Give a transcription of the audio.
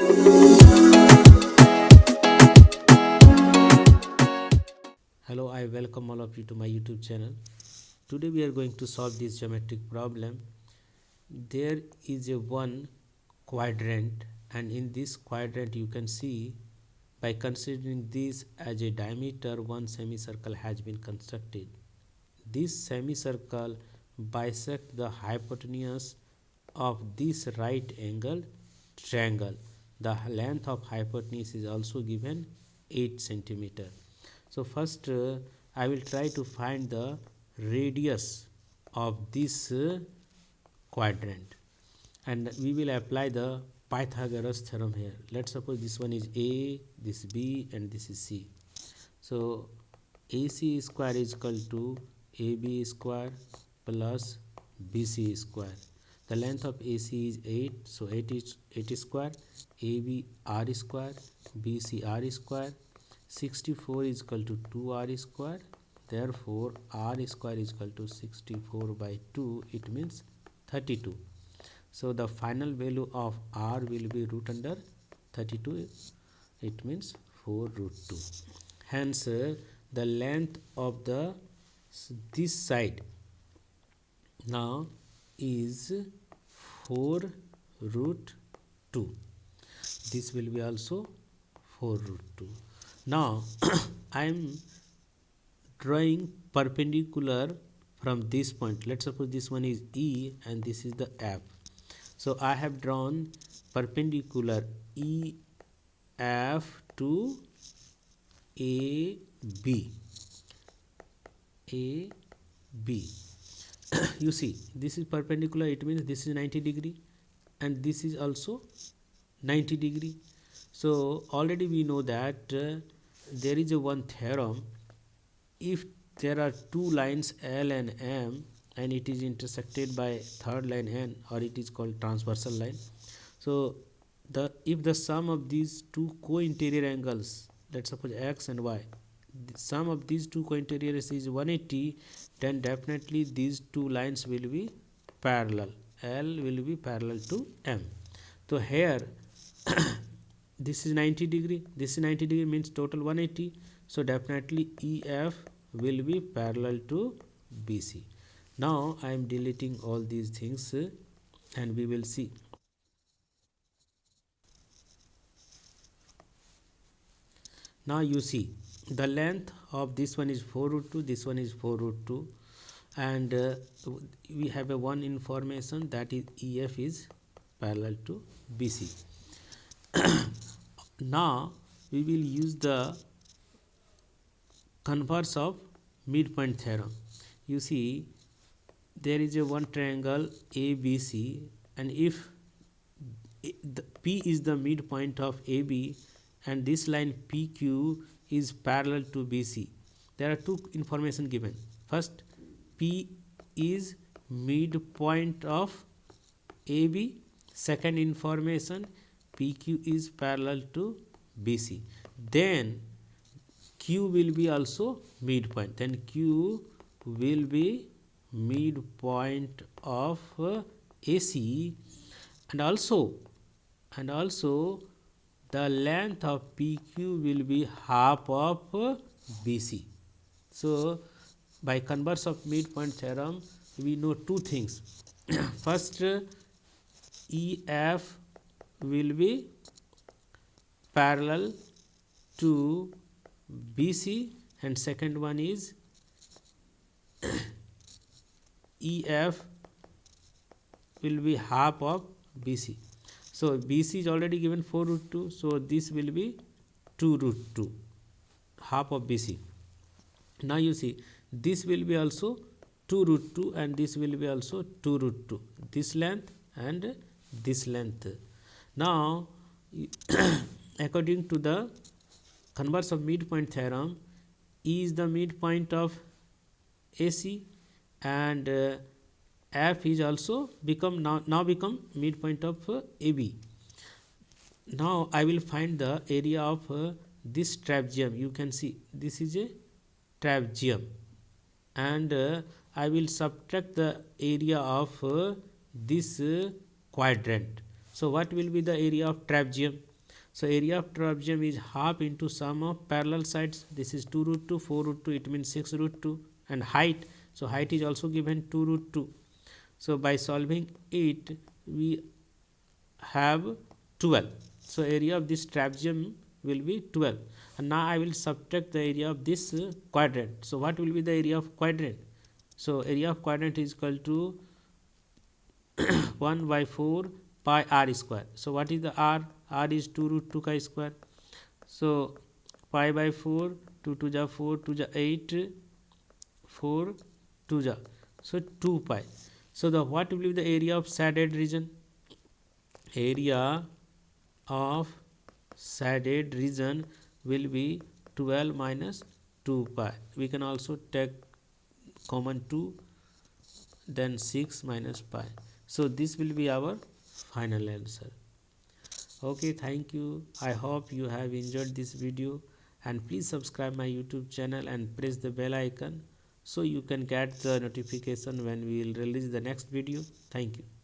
Hello, I welcome all of you to my YouTube channel. Today we are going to solve this geometric problem. There is a one quadrant, and in this quadrant you can see, by considering this as a diameter, one semicircle has been constructed. This semicircle bisects the hypotenuse of this right angle triangle. The length of hypotenuse is also given 8 centimeter. So first I will try to find the radius of this quadrant, and we will apply the Pythagoras theorem here. Let's suppose this one is A, this B, and this is C. So AC square is equal to AB square plus BC square. The length of AC is 8, so 8 square, AB R square, BC R square. 64 is equal to 2R square. Therefore R square is equal to 64 by 2. It means 32. So the final value of R will be root under 32. It means 4 root 2. Hence the length of this side now is 4 root 2. This will be also 4 root 2. Now I am drawing perpendicular from this point. Let's suppose this one is E and this is the F. So I have drawn perpendicular EF to AB. You see, this is perpendicular, it means this is 90 degree and this is also 90 degree. So already we know that there is a one theorem. If there are two lines L and M and it is intersected by third line N, or it is called transversal line, so if the sum of these two co-interior angles, let's suppose X and Y, the sum of these two co-interiors is 180, then definitely these two lines will be parallel. L will be parallel to M. So here this is 90 degree, this is 90 degree, means total 180. So definitely EF will be parallel to BC. Now I am deleting all these things and we will see. Now you see, the length of this one is 4 root 2, this one is 4 root 2, and we have a one information, that is EF is parallel to BC. Now we will use the converse of midpoint theorem. You see, there is a one triangle ABC, and if P is the midpoint of AB and this line PQ is parallel to BC, there are two information given. First, P is midpoint of AB. Second information, PQ is parallel to BC. Then Q will be also midpoint. Then Q will be midpoint of AC, and also the length of PQ will be half of BC. So by converse of midpoint theorem, we know two things. First, EF will be parallel to BC, and second one is EF will be half of BC. So BC is already given 4 root 2, so this will be 2 root 2, half of BC. Now you see, this will be also 2 root 2 and this will be also 2 root 2, this length and this length. Now according to the converse of midpoint theorem, E is the midpoint of AC, and F is also become midpoint of AB. Now I will find the area of this trapezium. You can see this is a trapezium, and I will subtract the area of this quadrant. So what will be the area of trapezium? So area of trapezium is half into sum of parallel sides. This is 2 root 2, 4 root 2, it means 6 root 2. And height, so height is also given 2 root 2. So by solving it, we have 12. So area of this trapezium will be 12. And now I will subtract the area of this quadrant. So what will be the area of quadrant? So area of quadrant is equal to 1 by 4 pi r square. So what is the r? R is 2 root 2 chi square. So pi by 4, 2 to the 4 to the 8, 4 to the, so 2 pi. So the what will be the area of shaded region? Area of shaded region will be 12 minus 2 pi. We can also take common 2, then 6 minus pi. So this will be our final answer. Okay, thank you. I hope you have enjoyed this video, and please subscribe my YouTube channel and press the bell icon so you can get the notification when we will release the next video. Thank you.